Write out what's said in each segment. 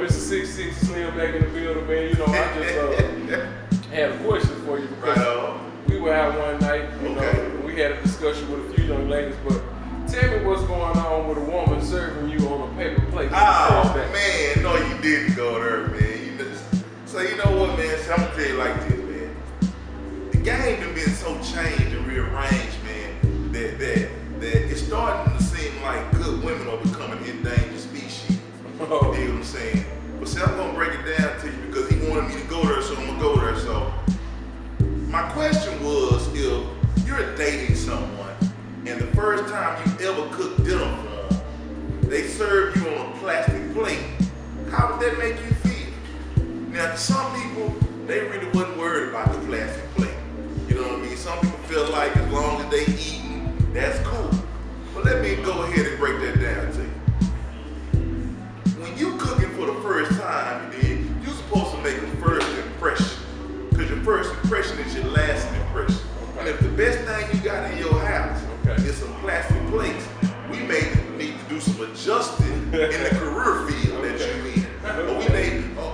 Mr. 66 Slim back in the building, man. You know, I just had a question for you because we were out one night, you know, we had a discussion with a few young ladies, but tell me what's going on with a woman serving you on a paper plate. Oh, man, no, you didn't go there, man. So you know what, man? So I'm gonna tell you like this, man. The game done been so changed and rearranged, man, that it's starting to seem like good women are becoming endangered species. You know what I'm saying? But see, I'm gonna break it down to you because he wanted me to go there, so I'm gonna go there. So my question was, if you're dating someone and the first time you ever cooked dinner for them, they serve you on a plastic plate, how would that make you feel? Now, to some people, they really wasn't worried about the plastic plate. You know what I mean? Some people feel like as long as they eating, that's cool. But let me go ahead and break that down to you. When you cooking for the first time, you're supposed to make a first impression. Because your first impression is your last impression. And if the best thing you got in your house is some plastic plates, we may need to do some adjusting in the career field that you're in.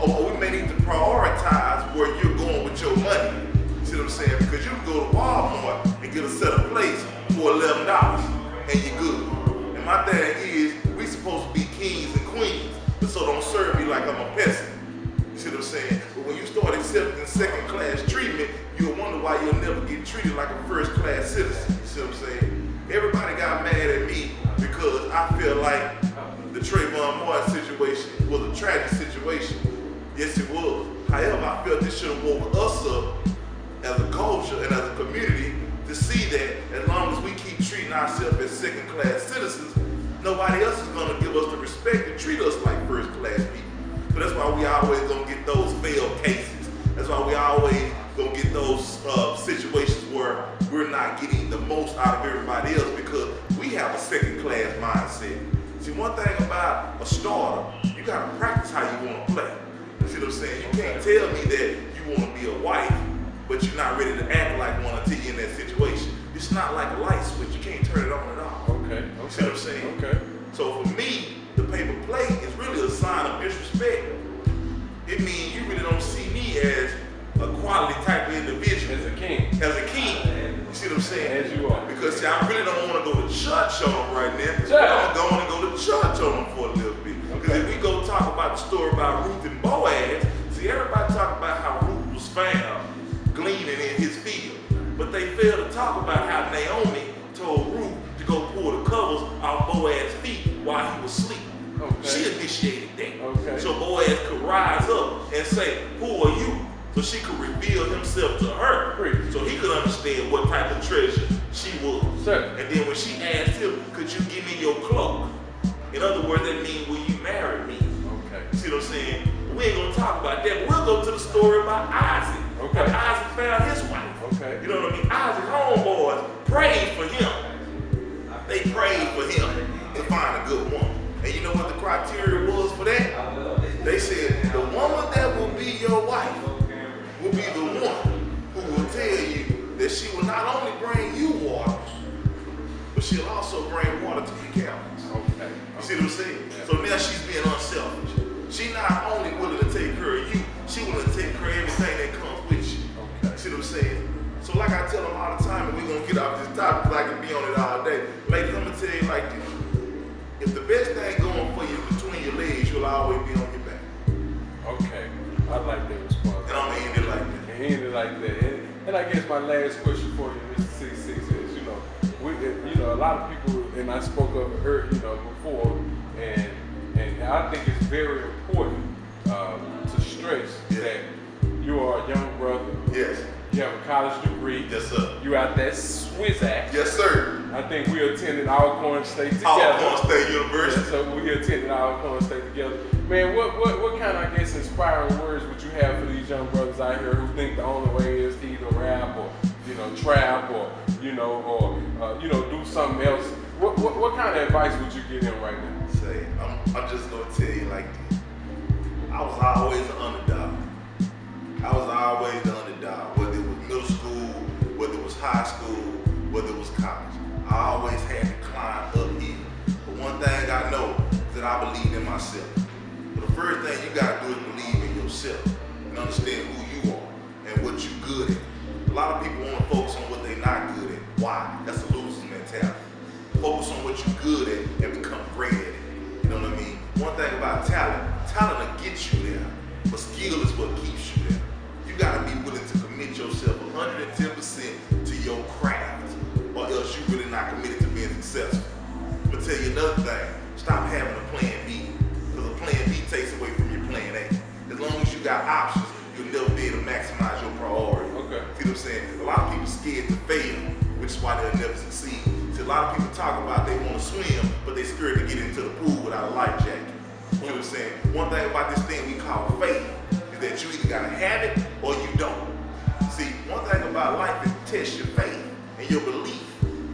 Or we may need to prioritize where you're going with your money. You see what I'm saying? Because you can go to Walmart and get a set of plates for $11 and you're good. And my thing is, we supposed to be kings and queens, so don't serve me like I'm a peasant. You see what I'm saying? But when you start accepting second-class treatment, you'll wonder why you'll never get treated like a first-class citizen. You see what I'm saying? Everybody got mad at me because I feel like the Trayvon Martin situation was a tragic situation. Yes, it was. However, I felt this should have woke us up as a culture and as a community to see that as long as we keep treating ourselves as second-class citizens, nobody else is going to give us the respect to treat us like first-class people. So that's why we always going to get those failed cases. That's why we always going to get those situations where we're not getting the most out of everybody else because we have a second-class mindset. See, one thing about a starter, you got to practice how you want to play. You see what I'm saying? You can't tell me that you want to be a wife, but you're not ready to act like one until you're in that situation. It's not like a light switch. You can't turn it on and off. You see what I'm saying? So for me, the paper plate is really a sign of disrespect. It means you really don't see me as a quality type of individual. As a king. As a king. You see what I'm saying? As you are. Because see, I really don't want to go to church on them right now. I'm going to go to church on them for a little bit. Because if we go talk about the story about Ruth and Boaz, see, everybody talk about how Ruth was found gleaning in his field. But they fail to talk about how Naomi told Ruth to go pull the covers off Boaz's feet while he was asleep. She initiated that. So Boaz could rise up and say, who are you? So she could reveal himself to her. So he could understand what type of treasure she was. And then when she asked him, could you give me your cloak? In other words, that means, will you marry me? You see what I'm saying? We ain't gonna talk about that, but we'll go to the story about Isaac. How Isaac found his wife. You know what I mean? Isaac's homeboys prayed for him. They prayed for him to find a good woman. And you know what the criteria was for that? They said, the woman that will be your wife will be the one who will tell you that she will not only bring you water, but she'll also bring water to your camels. You see what I'm saying? So now she's being unselfish. She's not only willing to take care of you, she's willing to take care of everything that comes with you. You see what I'm saying? So like I tell them all the time, and we're going to get off this topic because I can be on it all day. Ladies, I'm going to tell you like this. If the best thing going for you between your legs, you'll always be on your back. I like that response. And I'm going to end it like that. End it like that. And I guess my last question for you, Mr. 66, is, a lot of people, and I spoke of it, before, and I think it's very important to stress that you are a young brother. Yes. You have a college degree. Yes, sir. You out there Swizzack. Yes, sir. I think we attended Alcorn State together. Alcorn State University. Yeah, so we attended Alcorn State together. Man, what kind of, I guess, inspiring words would you have for these young brothers out here who think the only way is to either rap or, trap or, do something else? What kind of advice would you give them right now? Say, I'm just gonna tell you like this. I was always an underdog. Whether it was middle school, whether it was high school, whether it was college. I always had to climb uphill. But one thing I know is that I believed in myself. For the the first thing you gotta do is believe in yourself and understand who you are and what you're good at. A lot of people want to focus on what they're not good at. Why? That's a loser's mentality. Focus on what you're good at and become great at it. You know what I mean? One thing about talent will get you there, but skill is what keeps you there. You gotta be willing to commit yourself 110% to your craft, or else you're really not committed to being successful. I'm gonna tell you another thing. Stop having a plan B, because a plan B takes away from your plan A. As long as you got options, you'll never be able to maximize your priority. Okay. See what I'm saying? A lot of people scared to fail, which is why they'll never succeed. See, a lot of people talk about they want to swim, but they scared to get into the pool without a life jacket. You know what I'm saying? One thing about this thing we call faith is that you either gotta have it or you don't. See, one thing about life is test your faith and your belief.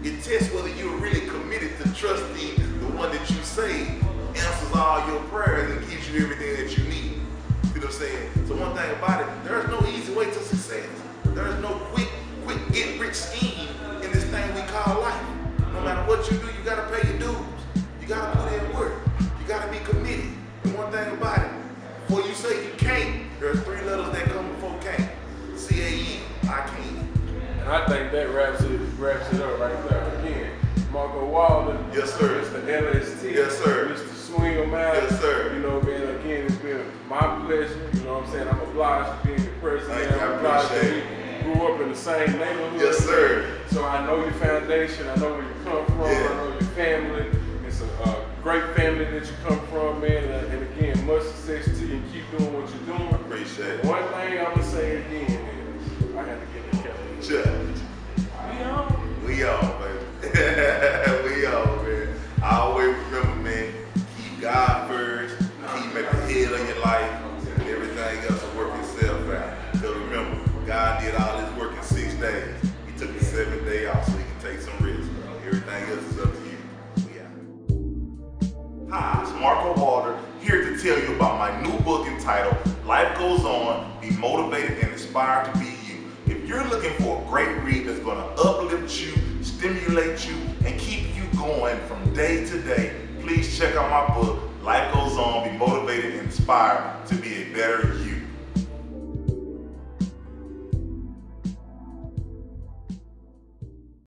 It tests whether you're really committed to trusting the one that you say answers all your prayers and gives you everything that you need. You know what I'm saying? So one thing about it, there is no easy way to success. There is no quick get rich scheme in this thing we call life. No matter what you do, you gotta pay your dues. You gotta put in work. You gotta be committed. And one thing about it, before you say you can't, there's 3 letters that come before can't. C-A-N, I can't. And I think that wraps it up right there. Again, Marco Walder. Yes, sir. Mr. LST. Yes, sir. Mr. Swing 'em out. Yes, sir. You know, man, again, it's been my pleasure. You know what I'm saying? I'm obliged to being the president. Thank you. I I'm obliged that appreciate we grew up in the same neighborhood. Yes, sir. So I know your foundation. I know where you come from. Yeah. I know your family. It's a great family that you come from, man. And again, much success to you and keep doing what you're doing. Appreciate it. One thing I'm going to say again is I had to get the Kelly. Judge. We on, baby. We on, man. I always remember, man, keep God first, keep at the head of your life, and everything else will work itself out. Because remember, God did all his work in 6 days. He took the 7th day off so he can take some rest. Everything else is up to you. We out. Hi, it's Marco Walder, here to tell you about my new book entitled Life Goes On, Be Motivated and Inspired to Be You. If you're looking for a great read that's going to uplift you, stimulate you, and keep you going from day to day, please check out my book, Life Goes On, Be Motivated and Inspired to Be a Better You.